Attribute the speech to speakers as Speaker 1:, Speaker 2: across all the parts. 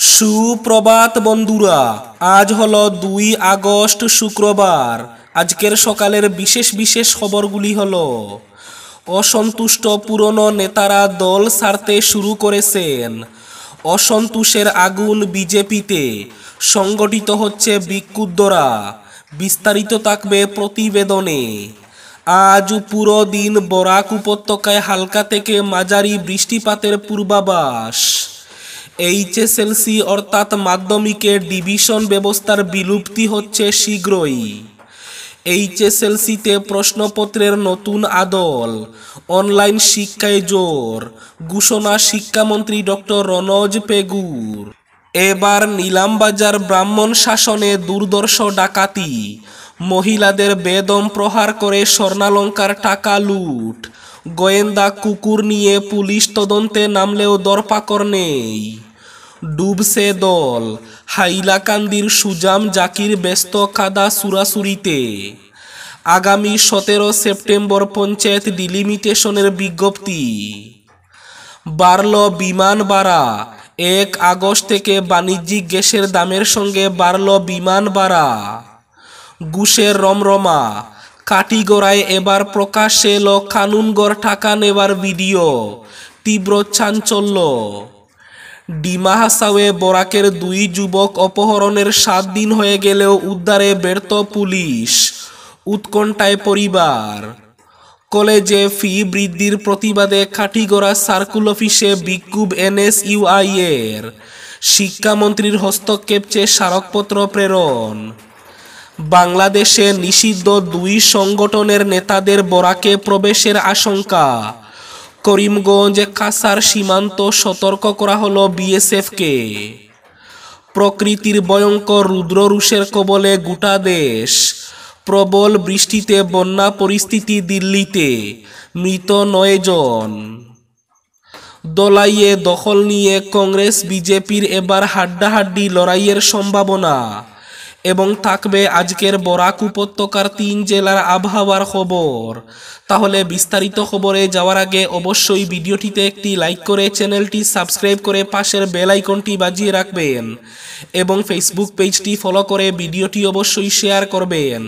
Speaker 1: সুপ্রভাত বন্ধুরা, আজ হলো 2 আগস্ট শুক্রবার। আজকের সকালের বিশেষ বিশেষ খবরগুলি হলো: অসন্তুষ্ট পুরনো নেতারা দল ছাড়তে শুরু করেছেন। অসন্তোষের আগুন বিজেপিতে, সংগঠিত হচ্ছে বিক্ষুব্ধরা। বিস্তারিত থাকবে প্রতিবেদনে। আজ পুরো দিন বরাক উপত্যকায় হালকা থেকে মাঝারি বৃষ্টিপাতের পূর্বাভাস। এইচএসএলসি অর্থাৎ মাধ্যমিকের ডিভিশন ব্যবস্থার বিলুপ্তি হচ্ছে শীঘ্রই। এইচএসএলসিতে প্রশ্নপত্রের নতুন আদল, অনলাইন শিক্ষায় জোর, ঘোষণা শিক্ষামন্ত্রী ডক্টর রনজ পেগুর। এবার নিলামবাজার ব্রাহ্মণ শাসনে দুর্ধর্ষ ডাকাতি, মহিলাদের বেদম প্রহার করে স্বর্ণালঙ্কার টাকা লুট। গোয়েন্দা কুকুর নিয়ে পুলিশ তদন্তে নামলেও দরপাকড় নেই। ডুবছে দল, হাইলাকান্দির সুজাম জাকির ব্যস্ত কাদা সুরাসুরিতে। আগামী 17 সেপ্টেম্বর পঞ্চায়েত ডিলিমিটেশনের বিজ্ঞপ্তি। বাড়ল বিমান ভাড়া, 1 আগস্ট থেকে বাণিজ্যিক গ্যাসের দামের সঙ্গে বাড়ল বিমান ভাড়া। ঘুষের রমরমা, কাটিগড়ায় এবার প্রকাশ্যে এলো কানুনগড় টাকা নেওয়ার ভিডিও, তীব্র চাঞ্চল্য। ডিমা হাসাওয়ে বরাকের 2 যুবক অপহরণের 7 দিন হয়ে গেলেও উদ্ধারে ব্যর্থ পুলিশ, উৎকণ্ঠায় পরিবার। কলেজে ফি বৃদ্ধির প্রতিবাদে কাটিগড়া সার্কুল অফিসে বিক্ষোভ এনএসইউআই এর। শিক্ষামন্ত্রীর হস্তক্ষেপ চেয়ে স্মারকপত্র প্রেরণ। বাংলাদেশে নিষিদ্ধ 2 সংগঠনের নেতাদের বরাকে প্রবেশের আশঙ্কা। করিমগঞ্জ কাছার সীমান্ত সতর্ক করা হলো বিএসএফকে। প্রকৃতির ভয়ঙ্কর রুদ্ররূষের কবলে গোটা দেশ। প্রবল বৃষ্টিতে বন্যা পরিস্থিতি দিল্লিতে, মৃত 9 জন। দলাইয়ে দখল নিয়ে কংগ্রেস বিজেপির এবার হাড্ডাহাড্ডি লড়াইয়ের সম্ভাবনা। এবং থাকবে আজকের বরাক উপত্যকার 3 জেলার আবহাওয়ার খবর। তাহলে বিস্তারিত খবরে যাওয়ার আগে অবশ্যই ভিডিওটিতে একটি লাইক করে চ্যানেলটি সাবস্ক্রাইব করে পাশের বেল আইকনটি বাজিয়ে রাখবেন এবং ফেসবুক পেজটি ফলো করে ভিডিওটি অবশ্যই শেয়ার করবেন,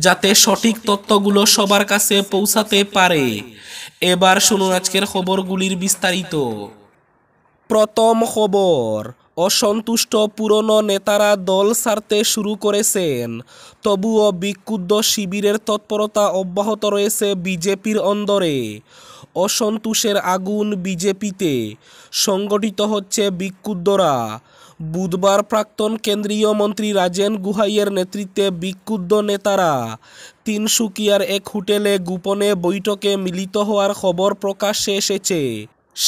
Speaker 1: যাতে সঠিক তথ্যগুলো সবার কাছে পৌঁছাতে পারে। এবার শুনুন আজকের খবরগুলির বিস্তারিত। প্রথম খবর, অসন্তুষ্ট পুরনো নেতারা দল ছাড়তে শুরু করেছেন। তবুও বিক্ষুব্ধ শিবিরের তৎপরতা অব্যাহত রয়েছে বিজেপির অন্দরে। অসন্তোষের আগুন বিজেপিতে, সংগঠিত হচ্ছে বিক্ষুব্ধরা। বুধবার প্রাক্তন কেন্দ্রীয় মন্ত্রী রাজেন গুহাইয়ের নেতৃত্বে বিক্ষুব্ধ নেতারা তিনসুকিয়ার এক হোটেলে গোপনে বৈঠকে মিলিত হওয়ার খবর প্রকাশ্যে এসেছে।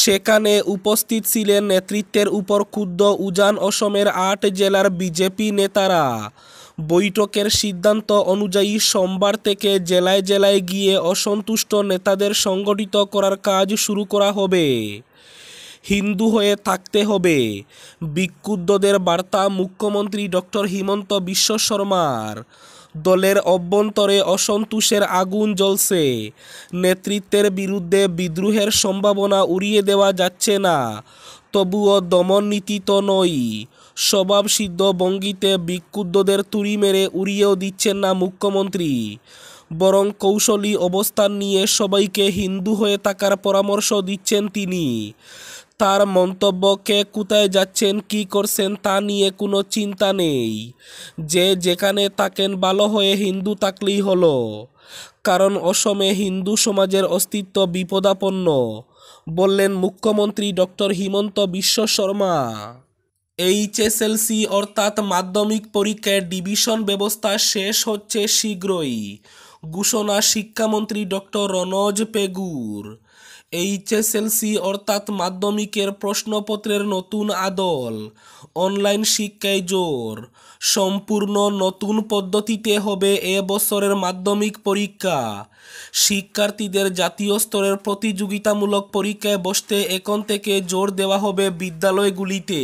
Speaker 1: সেখানে উপস্থিত ছিলেন নেতৃত্বের উপর ক্ষুব্ধ উজান অসমের 8 জেলার বিজেপি নেতারা। বৈঠকের সিদ্ধান্ত অনুযায়ী সোমবার থেকে জেলায় জেলায় গিয়ে অসন্তুষ্ট নেতাদের সংগঠিত করার কাজ শুরু করা হবে। হিন্দু হয়ে থাকতে হবে, বিক্ষুব্ধদের বার্তা মুখ্যমন্ত্রী ডক্টর হিমন্ত বিশ্ব শর্মার। দলের অভ্যন্তরে অসন্তোষের আগুন জ্বলছে। নেতৃত্বের বিরুদ্ধে বিদ্রোহের সম্ভাবনা উড়িয়ে দেওয়া যাচ্ছে না, তবুও দমন নীতি তো নয়। স্বভাবসিদ্ধ ভঙ্গিতে বিক্ষুব্ধদের তুড়ি মেরে উড়িয়েও দিচ্ছেন না মুখ্যমন্ত্রী, বরং কৌশলী অবস্থান নিয়ে সবাইকে হিন্দু হয়ে থাকার পরামর্শ দিচ্ছেন তিনি। তার মন্তব্য, কে কোথায় যাচ্ছেন কি করছেন তা নিয়ে কোনো চিন্তা নেই। যে যেখানে থাকেন ভালো হয়ে হিন্দু থাকলেই হলো, কারণ অসমে হিন্দু সমাজের অস্তিত্ব বিপদাপন্ন, বললেন মুখ্যমন্ত্রী ডক্টর হিমন্ত বিশ্ব শর্মা। এইচএসএলসি অর্থাৎ মাধ্যমিক পরীক্ষার ডিভিশন ব্যবস্থা শেষ হচ্ছে শীঘ্রই, ঘোষণা শিক্ষামন্ত্রী ডক্টর রনজ পেগুর। এইচএসএলসি অর্থাৎ মাধ্যমিকের প্রশ্নপত্রের নতুন আদল, অনলাইন শিক্ষায় জোর। সম্পূর্ণ নতুন পদ্ধতিতে হবে এ বছরের মাধ্যমিক পরীক্ষা। শিক্ষার্থীদের জাতীয় স্তরের প্রতিযোগিতামূলক পরীক্ষায় বসতে এখন থেকে জোর দেওয়া হবে বিদ্যালয়গুলিতে।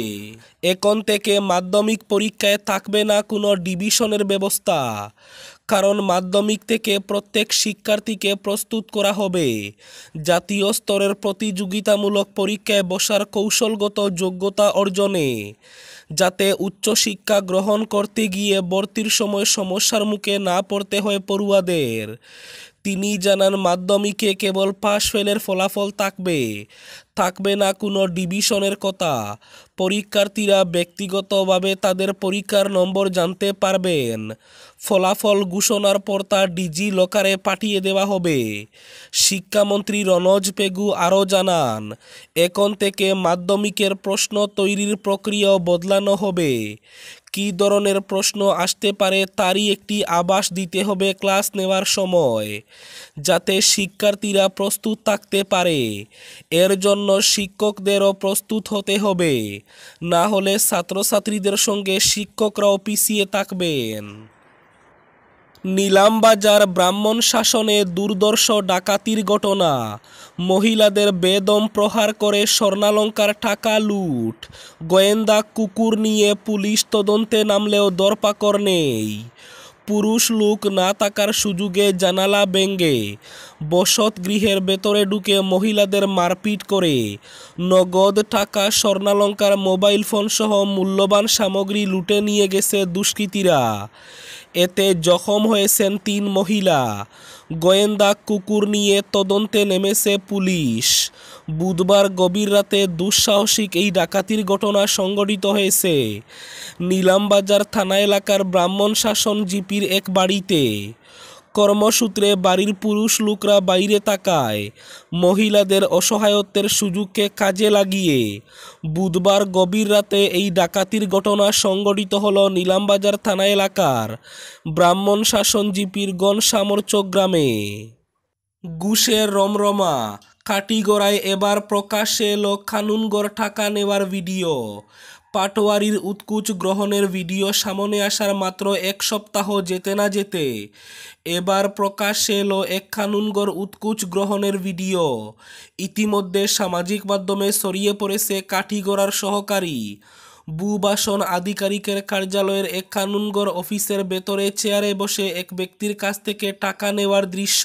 Speaker 1: এখন থেকে মাধ্যমিক পরীক্ষায় থাকবে না কোনো ডিভিশনের ব্যবস্থা, কারণ মাধ্যমিক থেকে প্রত্যেক শিক্ষার্থীকে প্রস্তুত করা হবে জাতীয় স্তরের প্রতিযোগিতামূলক পরীক্ষায় বসার কৌশলগত যোগ্যতা অর্জনে, যাতে উচ্চশিক্ষা গ্রহণ করতে গিয়ে ভর্তির সময় সমস্যার মুখে না পড়তে হয় পড়ুয়াদের। তিনি জানান, মাধ্যমিকে কেবল পাশ ফেলের ফলাফল থাকবে না কোনো ডিভিশনের কথা। পরীক্ষার্থীরা ব্যক্তিগতভাবে তাদের পরীক্ষার নম্বর জানতে পারবেন। ফলাফল ঘোষণার পর তা ডিজি লকারে পাঠিয়ে দেওয়া হবে। শিক্ষামন্ত্রী রনজ পেগু আরও জানান, এখন থেকে মাধ্যমিকের প্রশ্ন তৈরির প্রক্রিয়াও বদলানো হবে। কী ধরনের প্রশ্ন আসতে পারে তারই একটি আভাস দিতে হবে ক্লাস নেওয়ার সময়, যাতে শিক্ষার্থীরা প্রস্তুত থাকতে পারে। এর জন্য শিক্ষকদেরও প্রস্তুত হতে হবে, না হলে ছাত্রছাত্রীদের সঙ্গে শিক্ষকরাও পিছিয়ে থাকবেন। নিলামবাজার ব্রাহ্মণ শাসনে দুর্ধর্ষ ডাকাতির ঘটনা, মহিলাদের বেদম প্রহার করে স্বর্ণালঙ্কার টাকা লুট, গোয়েন্দা কুকুর নিয়ে পুলিশ তদন্তে নামলেও ধরপাকড় নেই। পুরুষ লোক না থাকার সুযোগে জানালা ভেঙে বসত গৃহের ভেতরে ঢুকে মহিলাদের মারপিট করে নগদ টাকা, স্বর্ণালঙ্কার, মোবাইল ফোন সহ মূল্যবান সামগ্রী লুটে নিয়ে গেছে দুষ্কৃতীরা। এতে জখম হয়েছেন 3 মহিলা। গোয়েন্দা কুকুর নিয়ে তদন্তে নেমেছে পুলিশ। বুধবার গভীর রাতে দুঃসাহসিক এই ডাকাতির ঘটনা সংঘটিত হয়েছে নিলামবাজার থানা এলাকার ব্রাহ্মণ শাসন জিপির এক বাড়িতে। কর্মসূত্রে বাড়ির পুরুষ লোকরা বাইরে থাকায় মহিলাদের অসহায়ত্বের সুযোগকে কাজে লাগিয়ে বুধবার গভীর রাতে এই ডাকাতির ঘটনা সংঘটিত হল নিলামবাজার থানা এলাকার ব্রাহ্মণ শাসন জিপির গণসামরচক গ্রামে। ঘুষের রমরমা কাটিগড়ায় এবার প্রকাশ্যে এলো কানুনগড় টাকা নেওয়ার ভিডিও। পাটোয়ারির উৎকুচ গ্রহণের ভিডিও সামনে আসার মাত্র 1 সপ্তাহ যেতে না যেতে এবার প্রকাশ্যে এলো এক কানুনগড় উৎকুচ গ্রহণের ভিডিও। ইতিমধ্যে সামাজিক মাধ্যমে ছড়িয়ে পড়েছে কাঠিগড়ার সহকারী ভূবাসন আধিকারিকের কার্যালয়ের এক কানুনগড় অফিসের ভেতরে চেয়ারে বসে এক ব্যক্তির কাছ থেকে টাকা নেওয়ার দৃশ্য।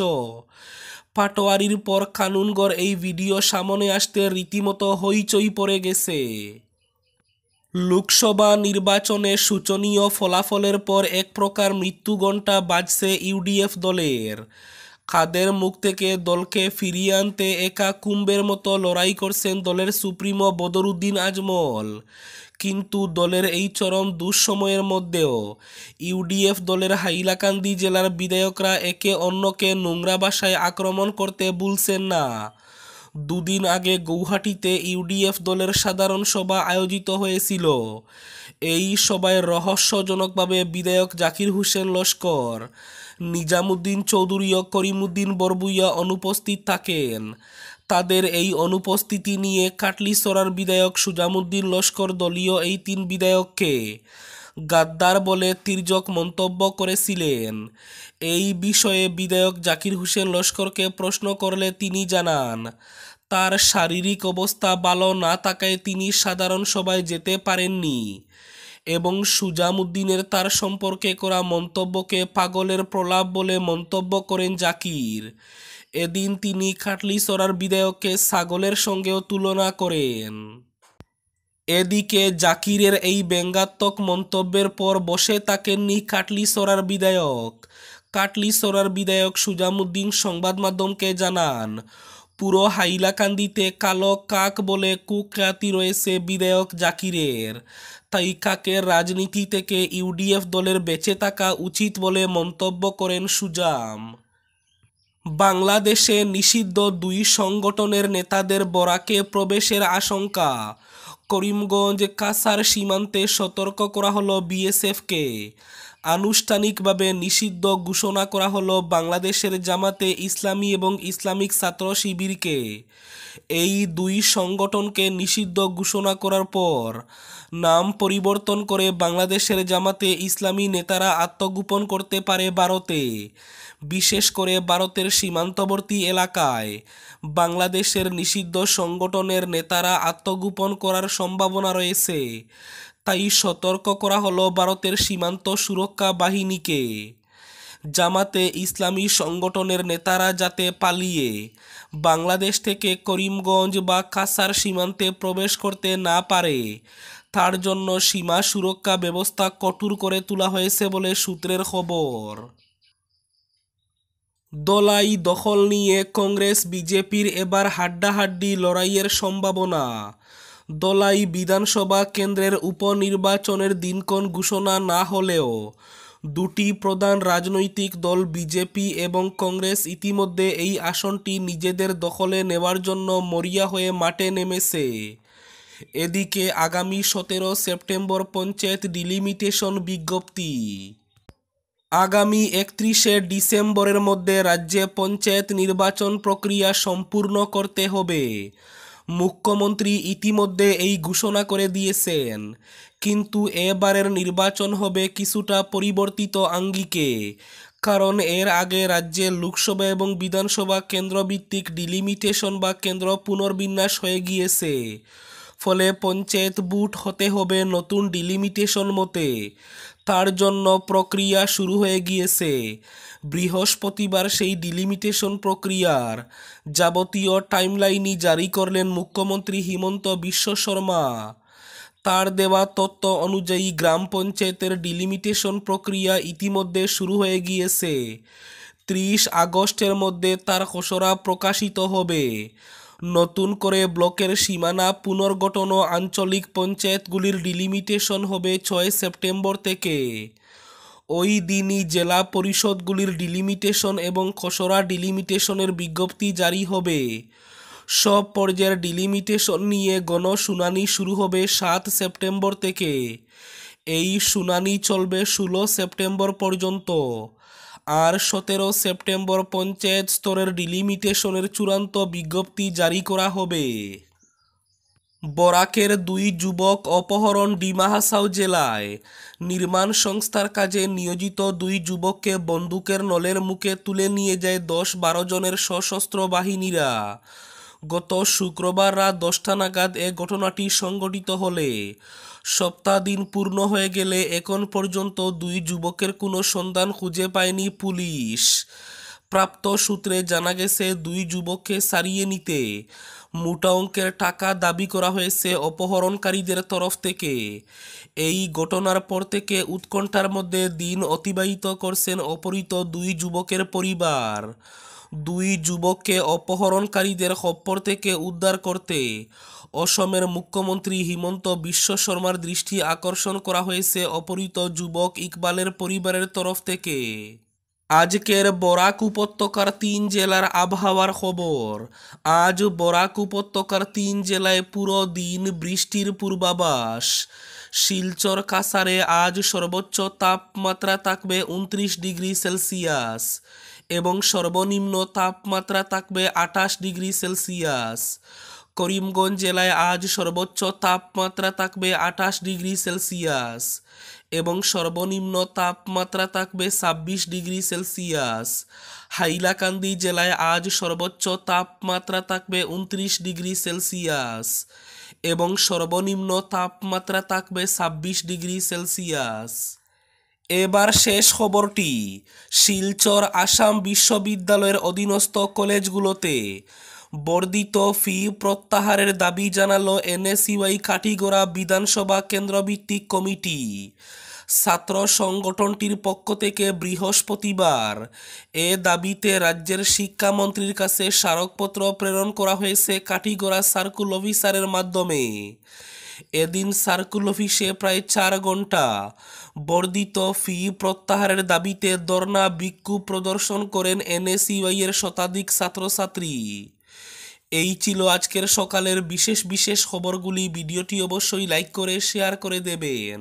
Speaker 1: পাটোয়ারির পর কানুনগড় এই ভিডিও সামনে আসতে রীতিমতো হইচই পড়ে গেছে। লোকসভা নির্বাচনে শোচনীয় ফলাফলের পর এক প্রকার মৃত্যুঘণ্টা বাজছে ইউডিএফ দলের। কাদের মুখ থেকে দলকে ফিরিয়ে আনতে একা কুম্ভের মতো লড়াই করছেন দলের সুপ্রিমো বদরুদ্দিন আজমল। কিন্তু দলের এই চরম দুঃসময়ের মধ্যেও ইউডিএফ দলের হাইলাকান্দি জেলার বিধায়করা একে অন্যকে নোংরা ভাষায় আক্রমণ করতে ভুলছেন না। দুদিন আগে গৌহাটিতে ইউডিএফ দলের সাধারণ সভা আয়োজিত হয়েছিল। এই সভায় রহস্যজনকভাবে বিধায়ক জাকির হোসেন লস্কর, নিজামুদ্দিন চৌধুরী ও করিমুদ্দিন বরবুইয়া অনুপস্থিত থাকেন। তাদের এই অনুপস্থিতি নিয়ে কাটলিছড়ার বিধায়ক সুজামুদ্দিন লস্কর দলীয় এই 3 বিধায়ককে গাদ্দার বলে তির্যক মন্তব্য করেছিলেন। এই বিষয়ে বিধায়ক জাকির হোসেন লস্করকে প্রশ্ন করলে তিনি জানান, তার শারীরিক অবস্থা ভালো না থাকায় তিনি সাধারণ সভায় যেতে পারেননি এবং সুজামুদ্দিনের তার সম্পর্কে করা মন্তব্যকে পাগলের প্রলাপ বলে মন্তব্য করেন জাকির। এদিন তিনি কাটলিছড়ার বিধায়ককে ছাগলের সঙ্গেও তুলনা করেন। এদিকে জাকিরের এই ব্যঙ্গাত্মক মন্তব্যের পর বসে থাকেননি কাটলিছড়ার বিধায়ক। কাটলিছড়ার বিধায়ক সুজামুদ্দিন সংবাদ মাধ্যমকে জানান, পুরো হাইলাকান্দিতে কালো কাক বলে কুখ্যাতি রয়েছে বিধায়ক জাকিরের, তাই কাকের রাজনীতি থেকে ইউডিএফ দলের বেঁচে থাকা উচিত বলে মন্তব্য করেন সুজাম। বাংলাদেশে নিষিদ্ধ 2 সংগঠনের নেতাদের বরাকে প্রবেশের আশঙ্কা। করিমগঞ্জ কাছাড় সীমান্তে সতর্ক করা হলো বিএসএফকে। আনুষ্ঠানিকভাবে নিষিদ্ধ ঘোষণা করা হলো বাংলাদেশের জামাতে ইসলামী এবং ইসলামিক ছাত্র শিবিরকে। এই 2 সংগঠনকে নিষিদ্ধ ঘোষণা করার পর নাম পরিবর্তন করে বাংলাদেশের জামাতে ইসলামী নেতারা আত্মগোপন করতে পারে ভারতে। বিশেষ করে ভারতের সীমান্তবর্তী এলাকায় বাংলাদেশের নিষিদ্ধ সংগঠনের নেতারা আত্মগোপন করার সম্ভাবনা রয়েছে। তাই সতর্ক করা হলো ভারতের সীমান্ত সুরক্ষা বাহিনীকে। জামাতে ইসলামী সংগঠনের নেতারা যাতে পালিয়ে বাংলাদেশ থেকে করিমগঞ্জ বা কাছাড় সীমান্তে প্রবেশ করতে না পারে তার জন্য সীমা সুরক্ষা ব্যবস্থা কঠোর করে তোলা হয়েছে বলে সূত্রের খবর। দলাই দখল নিয়ে কংগ্রেস বিজেপির এবার হাড্ডাহাড্ডি লড়াইয়ের সম্ভাবনা। দলাই বিধানসভা কেন্দ্রের উপনির্বাচনের দিনক্ষণ ঘোষণা না হলেও দুটি প্রধান রাজনৈতিক দল বিজেপি এবং কংগ্রেস ইতিমধ্যে এই আসনটি নিজেদের দখলে নেওয়ার জন্য মরিয়া হয়ে মাঠে নেমেছে। এদিকে আগামী 17 সেপ্টেম্বর পঞ্চায়েত ডিলিমিটেশন বিজ্ঞপ্তি। আগামী 31শে ডিসেম্বরের মধ্যে রাজ্যে পঞ্চায়েত নির্বাচন প্রক্রিয়া সম্পূর্ণ করতে হবে। মুখ্যমন্ত্রী ইতিমধ্যে এই ঘোষণা করে দিয়েছেন, কিন্তু এবারের নির্বাচন হবে কিছুটা পরিবর্তিত আঙ্গিকে, কারণ এর আগে রাজ্যে লোকসভা এবং বিধানসভা কেন্দ্রভিত্তিক ডিলিমিটেশন বা কেন্দ্র পুনর্বিন্যাস হয়ে গিয়েছে। ফলে পঞ্চায়েত বুথ হতে হবে নতুন ডিলিমিটেশন মতে। তার জন্য প্রক্রিয়া শুরু হয়ে গিয়েছে। বৃহস্পতিবার সেই ডিলিমিটেশন প্রক্রিয়ার যাবতীয় টাইমলাইনই জারি করলেন মুখ্যমন্ত্রী হিমন্ত বিশ্ব শর্মা। তার দেওয়া তথ্য অনুযায়ী গ্রাম পঞ্চায়েতের ডিলিমিটেশন প্রক্রিয়া ইতিমধ্যে শুরু হয়ে গিয়েছে। 30 আগস্টের মধ্যে তার খসড়া প্রকাশিত হবে। নতুন করে ব্লকের সীমানা পুনর্গঠন ও আঞ্চলিক পঞ্চায়েতগুলির ডিলিমিটেশন হবে 6 সেপ্টেম্বর থেকে। ওই দিনই জেলা পরিষদগুলির ডিলিমিটেশন এবং খসড়া ডিলিমিটেশনের বিজ্ঞপ্তি জারি হবে। সব পর্যায়ের ডিলিমিটেশন নিয়ে গণশুনানি শুরু হবে 7 সেপ্টেম্বর থেকে। এই শুনানি চলবে 16 সেপ্টেম্বর পর্যন্ত। আর 17 সেপ্টেম্বর পঞ্চায়েত স্তরের ডিলিমিটেশনের চূড়ান্ত বিজ্ঞপ্তি জারি করা হবে। বরাকের 2 যুবক অপহরণ। ডিমা হাসাও জেলায় নির্মাণ সংস্থার কাজে নিয়োজিত 2 যুবককে বন্দুকের নলের মুখে তুলে নিয়ে যায় 10-12 জনের সশস্ত্র বাহিনীরা। গত শুক্রবার রাত 10টা নাগাদ এ ঘটনাটি সংঘটিত হলে সপ্তাহদিন পূর্ণ হয়ে গেলে এখন পর্যন্ত 2 যুবকের কোনো সন্ধান খুঁজে পায়নি পুলিশ। প্রাপ্ত সূত্রে জানা গেছে 2 যুবককে ছাড়িয়ে নিতে মোটা অঙ্কের টাকা দাবি করা হয়েছে অপহরণকারীদের তরফ থেকে। এই ঘটনার পর থেকে উৎকণ্ঠার মধ্যে দিন অতিবাহিত করছেন অপহৃত 2 যুবকের পরিবার। 2 যুবককে অপহরণকারীদের খপ্পর থেকে উদ্ধার করতে অসমের মুখ্যমন্ত্রী হিমন্ত বিশ্ব শর্মার দৃষ্টি আকর্ষণ করা হয়েছে অপহৃত যুবক ইকবালের পরিবারের তরফ থেকে। আজকের বরাক উপত্যকার 3 জেলার আবহাওয়ার খবর। আজ বরাক উপত্যকার 3 জেলায় পুরো দিন বৃষ্টির পূর্বাভাস। শিলচর কাছাড়ে আজ সর্বোচ্চ তাপমাত্রা থাকবে 29 ডিগ্রি সেলসিয়াস এবং সর্বনিম্ন তাপমাত্রা থাকবে 28 ডিগ্রি সেলসিয়াস। করিমগঞ্জ জেলায় আজ সর্বোচ্চ তাপমাত্রা থাকবে 28 ডিগ্রি সেলসিয়াস এবং সর্বনিম্ন তাপমাত্রা থাকবে 26 ডিগ্রি সেলসিয়াস। হাইলাকান্দি জেলায় আজ সর্বোচ্চ তাপমাত্রা থাকবে 29 ডিগ্রি সেলসিয়াস এবং সর্বনিম্ন তাপমাত্রা থাকবে 26 ডিগ্রি সেলসিয়াস। এবার শেষ খবরটি। শিলচর আসাম বিশ্ববিদ্যালয়ের অধীনস্থ কলেজগুলোতে বর্ধিত ফি প্রত্যাহারের দাবি জানালো এনএসইউআই কাঠিগড়া বিধানসভা কেন্দ্রভিত্তিক কমিটি। ছাত্র সংগঠনটির পক্ষ থেকে বৃহস্পতিবার এ দাবিতে রাজ্যের শিক্ষামন্ত্রীর কাছে স্মারকপত্র প্রেরণ করা হয়েছে কাঠিগড়া সার্কুল অফিসারের মাধ্যমে। এদিন সার্কুল অফিসে প্রায় 4 ঘন্টা বর্ধিত ফি প্রত্যাহারের দাবিতে ধর্ণা বিক্ষোভ প্রদর্শন করেন এনএসইউআই এর শতাধিক ছাত্রছাত্রী। এই ছিল আজকের সকালের বিশেষ খবরগুলি। ভিডিওটি অবশ্যই লাইক করে শেয়ার করে দেবেন।